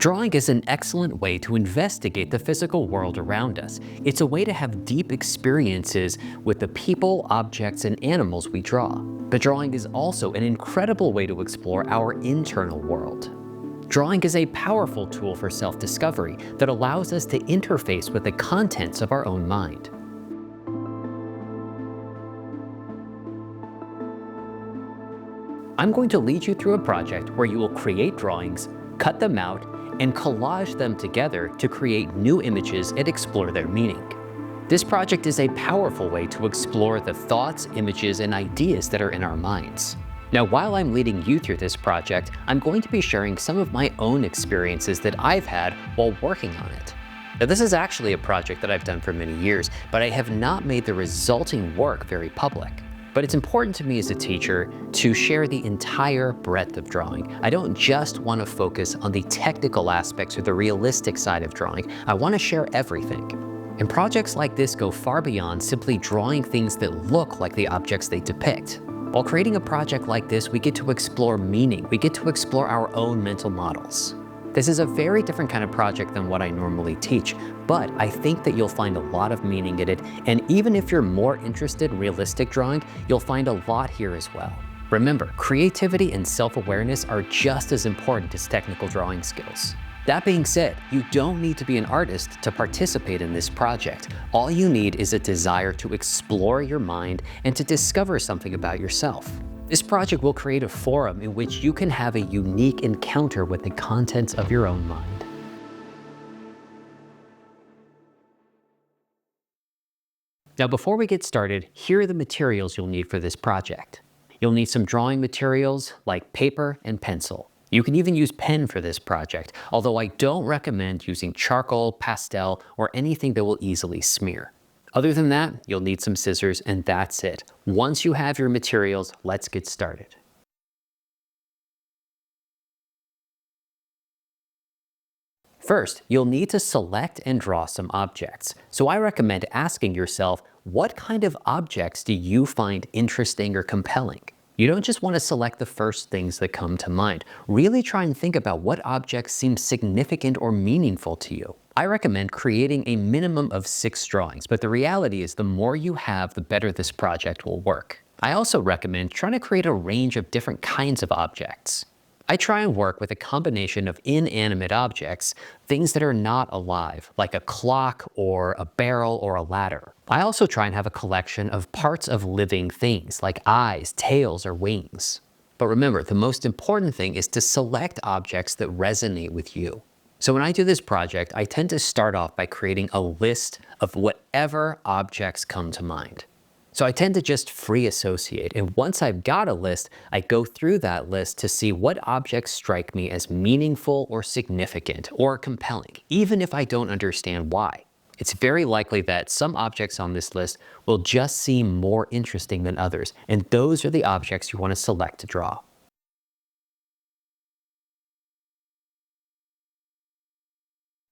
Drawing is an excellent way to investigate the physical world around us. It's a way to have deep experiences with the people, objects, and animals we draw. But drawing is also an incredible way to explore our internal world. Drawing is a powerful tool for self-discovery that allows us to interface with the contents of our own mind. I'm going to lead you through a project where you will create drawings, cut them out, and collage them together to create new images and explore their meaning. This project is a powerful way to explore the thoughts, images, and ideas that are in our minds. Now, while I'm leading you through this project, I'm going to be sharing some of my own experiences that I've had while working on it. Now, this is actually a project that I've done for many years, but I have not made the resulting work very public. But it's important to me as a teacher to share the entire breadth of drawing. I don't just want to focus on the technical aspects or the realistic side of drawing. I want to share everything. And projects like this go far beyond simply drawing things that look like the objects they depict. While creating a project like this, we get to explore meaning. We get to explore our own mental models. This is a very different kind of project than what I normally teach, but I think that you'll find a lot of meaning in it, and even if you're more interested in realistic drawing, you'll find a lot here as well. Remember, creativity and self-awareness are just as important as technical drawing skills. That being said, you don't need to be an artist to participate in this project. All you need is a desire to explore your mind and to discover something about yourself. This project will create a forum in which you can have a unique encounter with the contents of your own mind. Now, before we get started, here are the materials you'll need for this project. You'll need some drawing materials like paper and pencil. You can even use pen for this project, although I don't recommend using charcoal, pastel, or anything that will easily smear. Other than that, you'll need some scissors, and that's it. Once you have your materials, let's get started. First, you'll need to select and draw some objects. So I recommend asking yourself, what kind of objects do you find interesting or compelling? You don't just want to select the first things that come to mind. Really try and think about what objects seem significant or meaningful to you. I recommend creating a minimum of 6 drawings, but the reality is the more you have, the better this project will work. I also recommend trying to create a range of different kinds of objects. I try and work with a combination of inanimate objects, things that are not alive, like a clock or a barrel or a ladder. I also try and have a collection of parts of living things, like eyes, tails, or wings. But remember, the most important thing is to select objects that resonate with you. So when I do this project, I tend to start off by creating a list of whatever objects come to mind. So I tend to just free associate, and once I've got a list, I go through that list to see what objects strike me as meaningful or significant or compelling, even if I don't understand why. It's very likely that some objects on this list will just seem more interesting than others, and those are the objects you want to select to draw.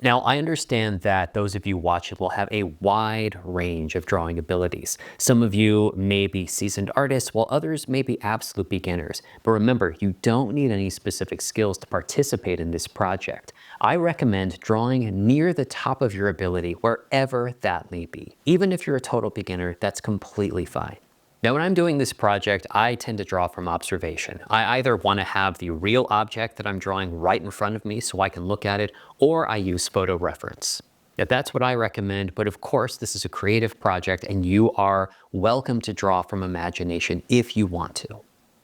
Now, I understand that those of you watching will have a wide range of drawing abilities. Some of you may be seasoned artists, while others may be absolute beginners. But remember, you don't need any specific skills to participate in this project. I recommend drawing near the top of your ability, wherever that may be. Even if you're a total beginner, that's completely fine. Now, when I'm doing this project, I tend to draw from observation. I either want to have the real object that I'm drawing right in front of me so I can look at it, or I use photo reference. Now, that's what I recommend, but of course, this is a creative project and you are welcome to draw from imagination if you want to.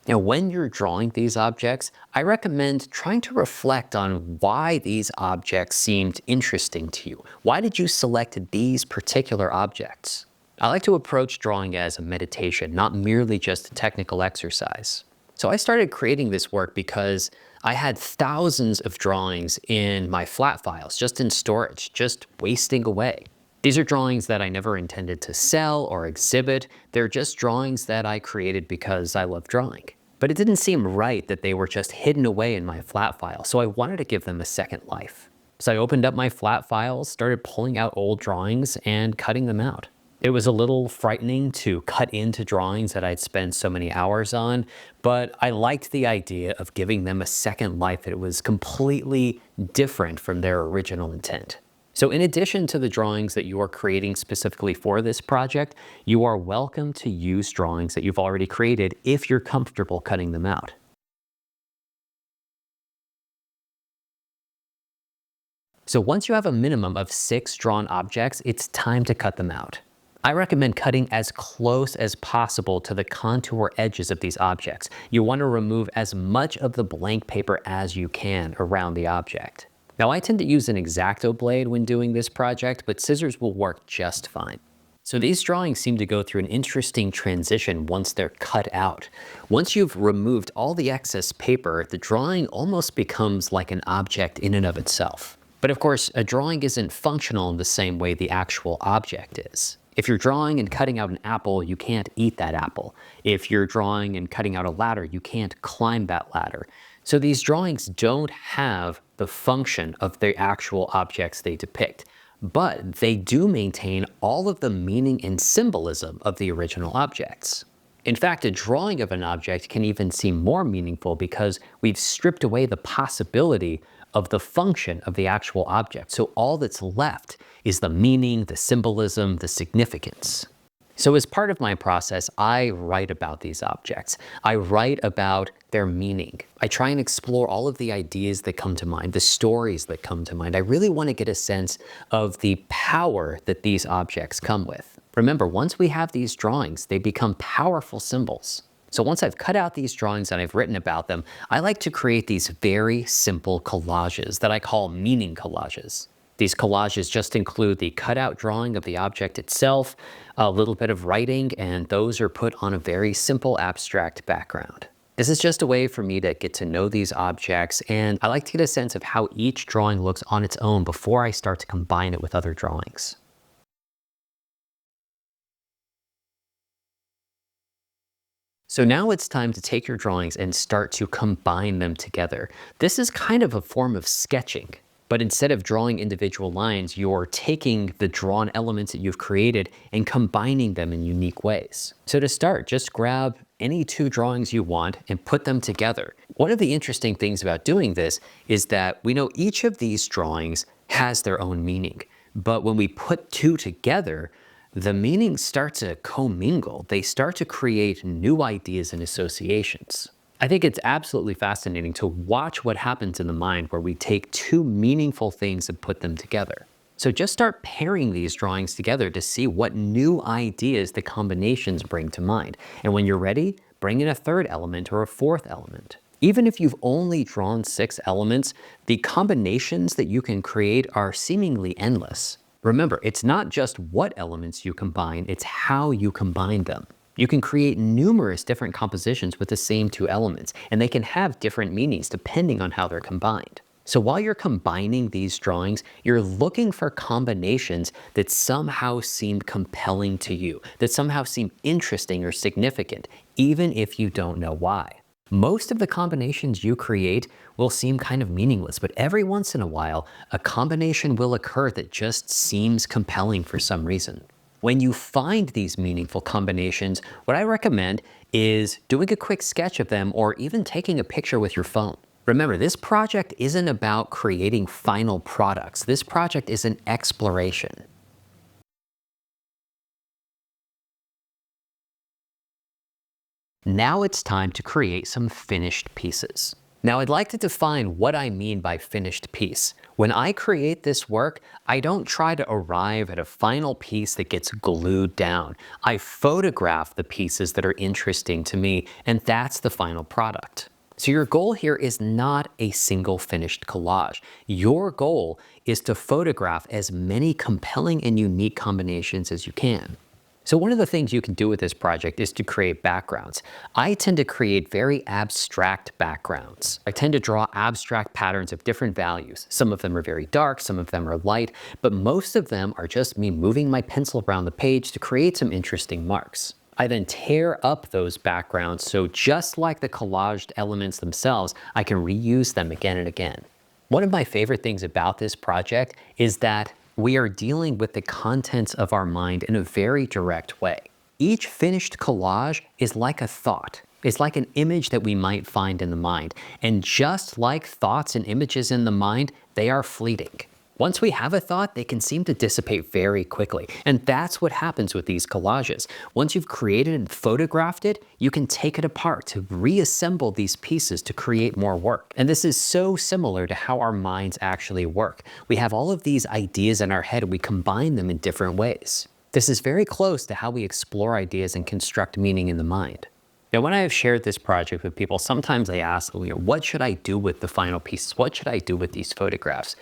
Now, when you're drawing these objects, I recommend trying to reflect on why these objects seemed interesting to you. Why did you select these particular objects? I like to approach drawing as a meditation, not merely just a technical exercise. So I started creating this work because I had thousands of drawings in my flat files, just in storage, just wasting away. These are drawings that I never intended to sell or exhibit. They're just drawings that I created because I love drawing. But it didn't seem right that they were just hidden away in my flat file, so I wanted to give them a second life. So I opened up my flat files, started pulling out old drawings and cutting them out. It was a little frightening to cut into drawings that I'd spent so many hours on, but I liked the idea of giving them a second life that was completely different from their original intent. So in addition to the drawings that you are creating specifically for this project, you are welcome to use drawings that you've already created if you're comfortable cutting them out. So once you have a minimum of 6 drawn objects, it's time to cut them out. I recommend cutting as close as possible to the contour edges of these objects. You want to remove as much of the blank paper as you can around the object. Now I tend to use an X-Acto blade when doing this project, but scissors will work just fine. So these drawings seem to go through an interesting transition once they're cut out. Once you've removed all the excess paper, the drawing almost becomes like an object in and of itself. But of course, a drawing isn't functional in the same way the actual object is. If you're drawing and cutting out an apple, you can't eat that apple. If you're drawing and cutting out a ladder, you can't climb that ladder. So these drawings don't have the function of the actual objects they depict, but they do maintain all of the meaning and symbolism of the original objects. In fact, a drawing of an object can even seem more meaningful because we've stripped away the possibility of the function of the actual object. So all that's left is the meaning, the symbolism, the significance. So as part of my process, I write about these objects. I write about their meaning. I try and explore all of the ideas that come to mind, the stories that come to mind. I really want to get a sense of the power that these objects come with. Remember, once we have these drawings, they become powerful symbols. So once I've cut out these drawings and I've written about them, I like to create these very simple collages that I call meaning collages. These collages just include the cutout drawing of the object itself, a little bit of writing, and those are put on a very simple abstract background. This is just a way for me to get to know these objects, and I like to get a sense of how each drawing looks on its own before I start to combine it with other drawings. So now it's time to take your drawings and start to combine them together. This is kind of a form of sketching, but instead of drawing individual lines, you're taking the drawn elements that you've created and combining them in unique ways. So to start, just grab any 2 drawings you want and put them together. One of the interesting things about doing this is that we know each of these drawings has their own meaning, but when we put 2 together, the meanings start to commingle. They start to create new ideas and associations. I think it's absolutely fascinating to watch what happens in the mind where we take 2 meaningful things and put them together. So just start pairing these drawings together to see what new ideas the combinations bring to mind. And when you're ready, bring in a 3rd element or a 4th element. Even if you've only drawn 6 elements, the combinations that you can create are seemingly endless. Remember, it's not just what elements you combine, it's how you combine them. You can create numerous different compositions with the same 2 elements, and they can have different meanings depending on how they're combined. So while you're combining these drawings, you're looking for combinations that somehow seem compelling to you, that somehow seem interesting or significant, even if you don't know why. Most of the combinations you create will seem kind of meaningless, but every once in a while, a combination will occur that just seems compelling for some reason. When you find these meaningful combinations, what I recommend is doing a quick sketch of them or even taking a picture with your phone. Remember, this project isn't about creating final products. This project is an exploration. Now it's time to create some finished pieces. Now I'd like to define what I mean by finished piece. When I create this work, I don't try to arrive at a final piece that gets glued down. I photograph the pieces that are interesting to me, and that's the final product. So your goal here is not a single finished collage. Your goal is to photograph as many compelling and unique combinations as you can. So one of the things you can do with this project is to create backgrounds. I tend to create very abstract backgrounds. I tend to draw abstract patterns of different values. Some of them are very dark, some of them are light, but most of them are just me moving my pencil around the page to create some interesting marks. I then tear up those backgrounds, so just like the collaged elements themselves, I can reuse them again and again. One of my favorite things about this project is that we are dealing with the contents of our mind in a very direct way. Each finished collage is like a thought. It's like an image that we might find in the mind. And just like thoughts and images in the mind, they are fleeting. Once we have a thought, they can seem to dissipate very quickly. And that's what happens with these collages. Once you've created and photographed it, you can take it apart to reassemble these pieces to create more work. And this is so similar to how our minds actually work. We have all of these ideas in our head, and we combine them in different ways. This is very close to how we explore ideas and construct meaning in the mind. Now, when I have shared this project with people, sometimes they ask, what should I do with the final pieces? What should I do with these photographs?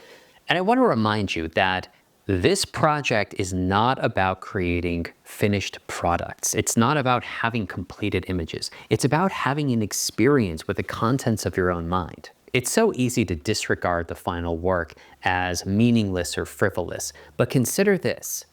And I want to remind you that this project is not about creating finished products. It's not about having completed images. It's about having an experience with the contents of your own mind. It's so easy to disregard the final work as meaningless or frivolous, but consider this.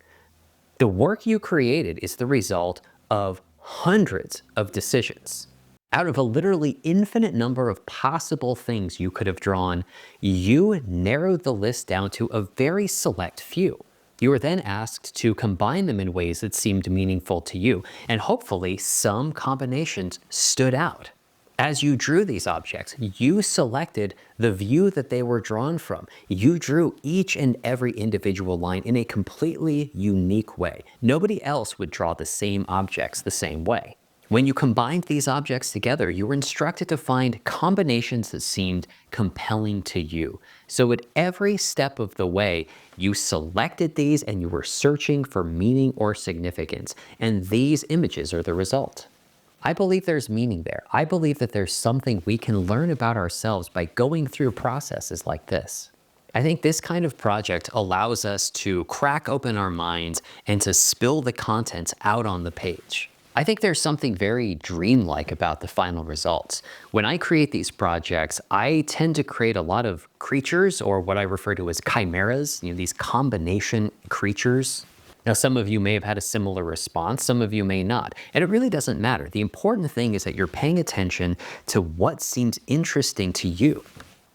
The work you created is the result of hundreds of decisions. Out of a literally infinite number of possible things you could have drawn, you narrowed the list down to a very select few. You were then asked to combine them in ways that seemed meaningful to you, and hopefully some combinations stood out. As you drew these objects, you selected the view that they were drawn from. You drew each and every individual line in a completely unique way. Nobody else would draw the same objects the same way. When you combined these objects together, you were instructed to find combinations that seemed compelling to you. So at every step of the way, you selected these and you were searching for meaning or significance. And these images are the result. I believe there's meaning there. I believe that there's something we can learn about ourselves by going through processes like this. I think this kind of project allows us to crack open our minds and to spill the contents out on the page. I think there's something very dreamlike about the final results. When I create these projects, I tend to create a lot of creatures, or what I refer to as chimeras, these combination creatures. Now, some of you may have had a similar response, some of you may not, and it really doesn't matter. The important thing is that you're paying attention to what seems interesting to you.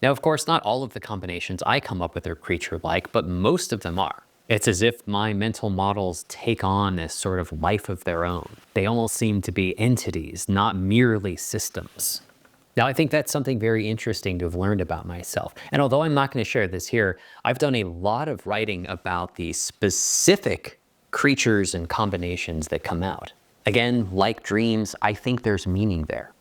Now, of course, not all of the combinations I come up with are creature-like, but most of them are. It's as if my mental models take on this sort of life of their own. They almost seem to be entities, not merely systems. Now, I think that's something very interesting to have learned about myself. And although I'm not going to share this here, I've done a lot of writing about the specific creatures and combinations that come out. Again, like dreams, I think there's meaning there.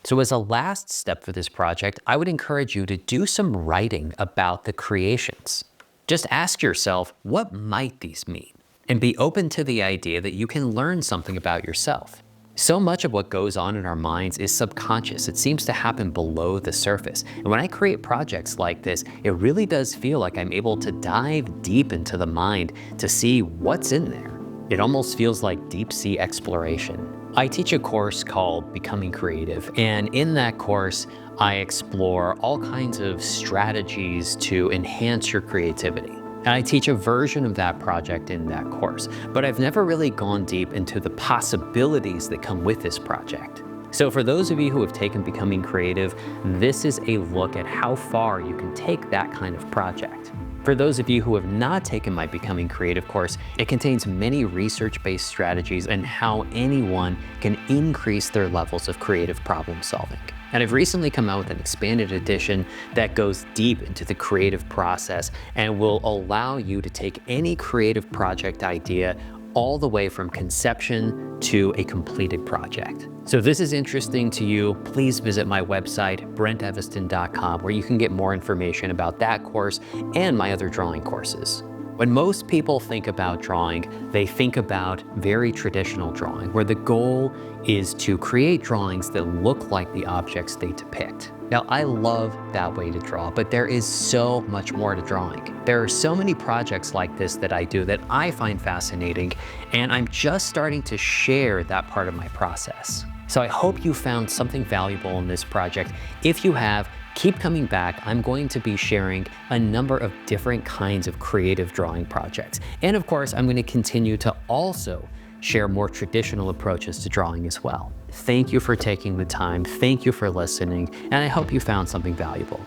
So as a last step for this project, I would encourage you to do some writing about the creations. Just ask yourself, what might these mean? And be open to the idea that you can learn something about yourself. So much of what goes on in our minds is subconscious. It seems to happen below the surface. And when I create projects like this, it really does feel like I'm able to dive deep into the mind to see what's in there. It almost feels like deep sea exploration. I teach a course called Becoming Creative, and in that course, I explore all kinds of strategies to enhance your creativity. And I teach a version of that project in that course, but I've never really gone deep into the possibilities that come with this project. So for those of you who have taken Becoming Creative, this is a look at how far you can take that kind of project. For those of you who have not taken my Becoming Creative course, it contains many research-based strategies and how anyone can increase their levels of creative problem solving. And I've recently come out with an expanded edition that goes deep into the creative process and will allow you to take any creative project idea all the way from conception to a completed project. So if this is interesting to you, please visit my website, BrentEveston.com, where you can get more information about that course and my other drawing courses. When most people think about drawing, they think about very traditional drawing, where the goal is to create drawings that look like the objects they depict. Now, I love that way to draw, but there is so much more to drawing. There are so many projects like this that I do that I find fascinating, and I'm just starting to share that part of my process. So I hope you found something valuable in this project. If you have, keep coming back. I'm going to be sharing a number of different kinds of creative drawing projects. And of course, I'm going to continue to also share more traditional approaches to drawing as well. Thank you for taking the time, thank you for listening, and I hope you found something valuable.